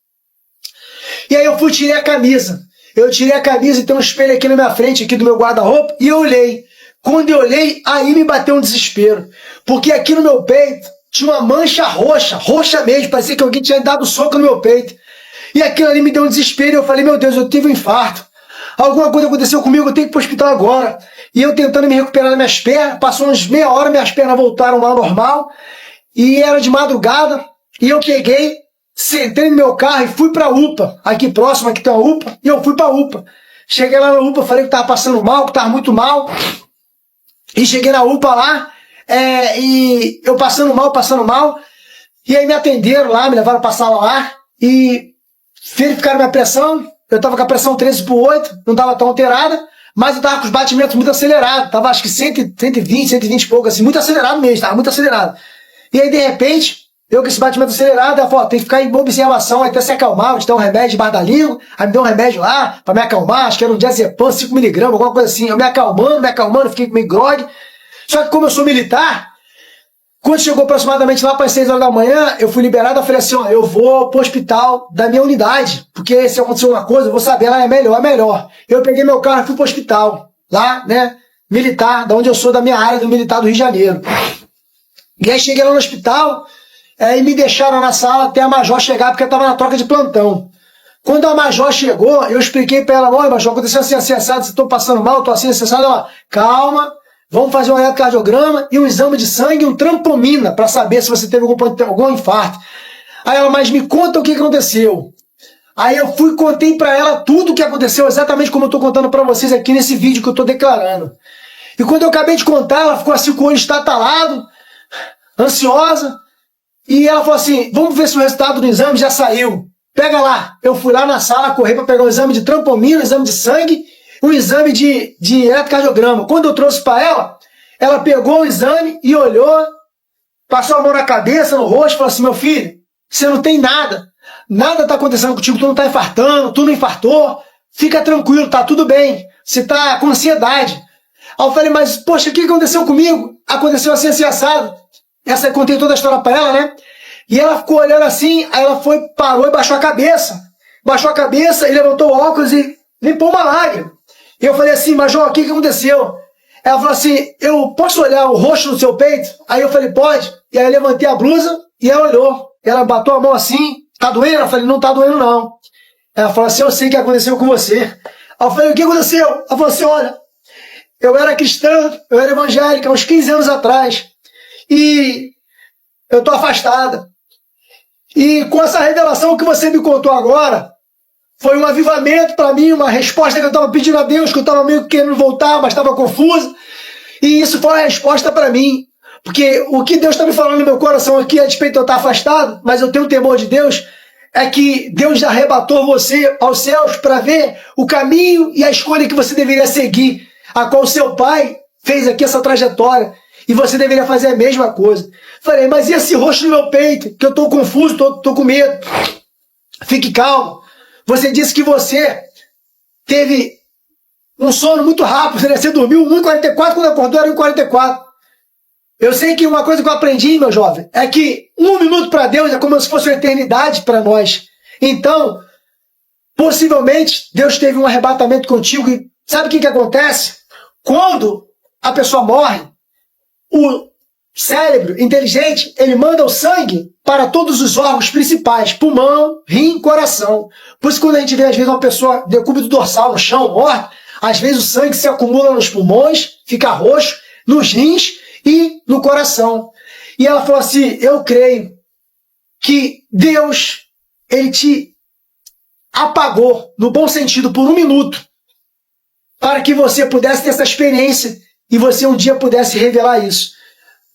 E aí eu tirei a camisa. Eu tirei a camisa e tem um espelho aqui na minha frente, aqui do meu guarda-roupa, e eu olhei. Quando eu olhei, aí me bateu um desespero. Porque aqui no meu peito tinha uma mancha roxa mesmo, parecia que alguém tinha dado soco no meu peito. E aquilo ali me deu um desespero e eu falei: meu Deus, eu tive um infarto. Alguma coisa aconteceu comigo, eu tenho que ir para o hospital agora. E eu tentando me recuperar das minhas pernas, passou uns meia hora, minhas pernas voltaram ao normal. E era de madrugada, e eu peguei, sentei no meu carro e fui para a UPA. Aqui próximo, aqui tem uma UPA, e eu fui para a UPA. Cheguei lá na UPA, falei que estava passando mal, que estava muito mal. E cheguei na UPA lá, e eu passando mal. E aí me atenderam lá, me levaram para a sala lá, e verificaram minha pressão. Eu estava com a pressão 13/8, não estava tão alterada, mas eu estava com os batimentos muito acelerados. Estava acho que 120 e pouco, assim, muito acelerado mesmo, estava muito acelerado. E aí, de repente, eu com esse batimento acelerado, ela falou: tem que ficar em observação até se acalmar, vou te dar um remédio debaixo da língua. Aí me deu um remédio lá para me acalmar, acho que era um diazepam, 5mg, alguma coisa assim. Eu me acalmando, fiquei meio grogue. Só que como eu sou militar, Quando chegou aproximadamente lá para as 6 horas da manhã, eu fui liberado, eu falei assim, ó, eu vou pro hospital da minha unidade, porque se acontecer uma coisa, eu vou saber, lá é melhor. Eu peguei meu carro e fui pro hospital, lá, né, militar, da onde eu sou, da minha área do militar do Rio de Janeiro. E aí cheguei lá no hospital, e me deixaram na sala até a major chegar, porque eu estava na troca de plantão. Quando a major chegou, eu expliquei para ela, olha, major, aconteceu assim, assado, estou passando mal, estou assim, assado. Ela, calma, vamos fazer um eletrocardiograma e um exame de sangue e um trampomina para saber se você teve algum infarto. Aí ela, mas me conta o que aconteceu. Aí eu fui e contei para ela tudo o que aconteceu, exatamente como eu estou contando para vocês aqui nesse vídeo que eu estou declarando. E quando eu acabei de contar, ela ficou assim com o olho estatalado, ansiosa, e ela falou assim, vamos ver se o resultado do exame já saiu. Pega lá. Eu fui lá na sala, corri para pegar um exame de trampomina, um exame de sangue, um exame de eletrocardiograma. Quando eu trouxe para ela pegou o exame e olhou, passou a mão na cabeça, no rosto, e falou assim, meu filho, você não tem nada. Nada está acontecendo contigo, tu não está infartando, tu não infartou, fica tranquilo, tá tudo bem. Você está com ansiedade. Aí eu falei, mas poxa, o que aconteceu comigo? Aconteceu assim, assado. Essa eu contei toda a história para ela, né? E ela ficou olhando assim, aí ela foi, parou e baixou a cabeça. Baixou a cabeça e levantou o óculos e limpou uma lágrima. E eu falei assim, Major, o que aconteceu? Ela falou assim, eu posso olhar o rosto no seu peito? Aí eu falei, pode. E aí eu levantei a blusa e ela olhou. Ela bateu a mão assim, tá doendo? Eu falei, não tá doendo não. Ela falou assim, eu sei o que aconteceu com você. Aí eu falei, o que aconteceu? Ela falou assim, olha, eu era cristã, eu era evangélica, uns 15 anos atrás. E eu tô afastada. E com essa revelação que você me contou agora, foi um avivamento para mim, uma resposta que eu estava pedindo a Deus, que eu estava meio querendo voltar, mas estava confuso. E isso foi uma resposta para mim. Porque o que Deus está me falando no meu coração aqui, a despeito de eu estar afastado, mas eu tenho temor de Deus, é que Deus já arrebatou você aos céus para ver o caminho e a escolha que você deveria seguir, a qual seu pai fez aqui essa trajetória. E você deveria fazer a mesma coisa. Falei, mas e esse rosto no meu peito? Que eu estou confuso, estou com medo. Fique calmo. Você disse que você teve um sono muito rápido. Você dormiu 1h44, quando acordou era 1h44. Eu sei que uma coisa que eu aprendi, meu jovem, é que 1 minuto para Deus é como se fosse uma eternidade para nós. Então, possivelmente, Deus teve um arrebatamento contigo. E sabe o que acontece? Quando a pessoa morre, o cérebro inteligente, ele manda o sangue para todos os órgãos principais, pulmão, rim, coração. Por isso, quando a gente vê, às vezes, uma pessoa decúbito dorsal no chão, morta, às vezes o sangue se acumula nos pulmões, fica roxo, nos rins e no coração. E ela falou assim, eu creio que Deus, ele te apagou, no bom sentido, por 1 minuto, para que você pudesse ter essa experiência e você um dia pudesse revelar isso.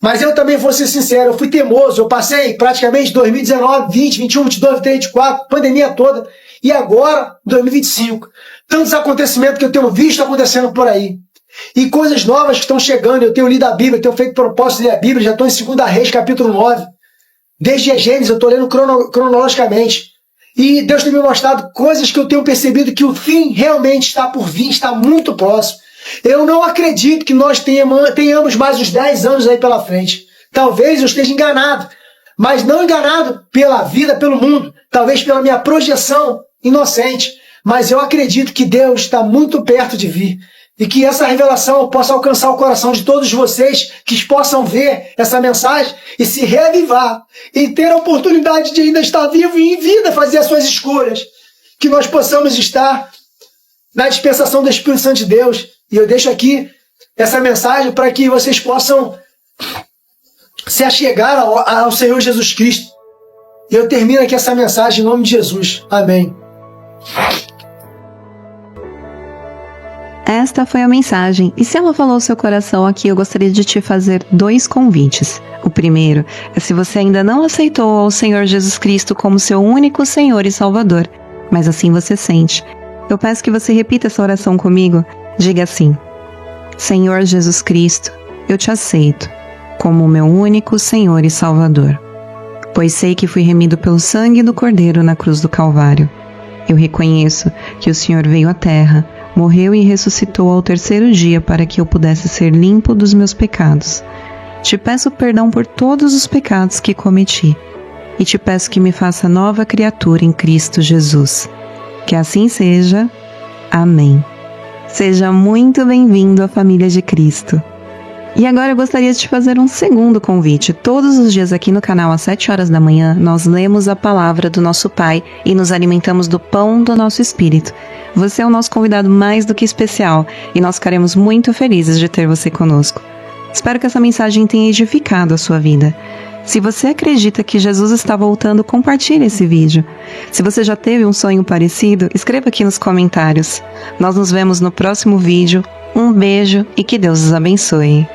Mas eu também vou ser sincero, eu fui teimoso, eu passei praticamente 2019, 20, 21, 22, 23, 24, pandemia toda, e agora, 2025. Tantos acontecimentos que eu tenho visto acontecendo por aí. E coisas novas que estão chegando, eu tenho lido a Bíblia, eu tenho feito propósito de ler a Bíblia, já estou em 2 Reis, capítulo 9. Desde a Gênesis, eu estou lendo cronologicamente. E Deus tem me mostrado coisas que eu tenho percebido que o fim realmente está por vir, está muito próximo. Eu não acredito que nós tenhamos mais uns 10 anos aí pela frente. Talvez eu esteja enganado, mas não enganado pela vida, pelo mundo, talvez pela minha projeção inocente. Mas eu acredito que Deus está muito perto de vir e que essa revelação possa alcançar o coração de todos vocês que possam ver essa mensagem e se reavivar e ter a oportunidade de ainda estar vivo e em vida fazer as suas escolhas. Que nós possamos estar na dispensação do Espírito Santo de Deus. E eu deixo aqui essa mensagem para que vocês possam se achegar ao Senhor Jesus Cristo. E eu termino aqui essa mensagem em nome de Jesus. Amém. Esta foi a mensagem, e se ela falou ao seu coração aqui, eu gostaria de te fazer 2 convites. O primeiro é se você ainda não aceitou ao Senhor Jesus Cristo como seu único Senhor e Salvador, mas assim você sente. Eu peço que você repita essa oração comigo. Diga assim: Senhor Jesus Cristo, eu te aceito como o meu único Senhor e Salvador, pois sei que fui remido pelo sangue do Cordeiro na cruz do Calvário. Eu reconheço que o Senhor veio à terra, morreu e ressuscitou ao 3º dia para que eu pudesse ser limpo dos meus pecados. te peço perdão por todos os pecados que cometi e te peço que me faça nova criatura em Cristo Jesus. Que assim seja. Amém. Seja muito bem-vindo à família de Cristo. E agora eu gostaria de te fazer um segundo convite. Todos os dias aqui no canal, às 7 horas da manhã, nós lemos a palavra do nosso Pai e nos alimentamos do pão do nosso Espírito. Você é o nosso convidado mais do que especial e nós ficaremos muito felizes de ter você conosco. Espero que essa mensagem tenha edificado a sua vida. Se você acredita que Jesus está voltando, compartilhe esse vídeo. Se você já teve um sonho parecido, escreva aqui nos comentários. Nós nos vemos no próximo vídeo. Um beijo e que Deus os abençoe.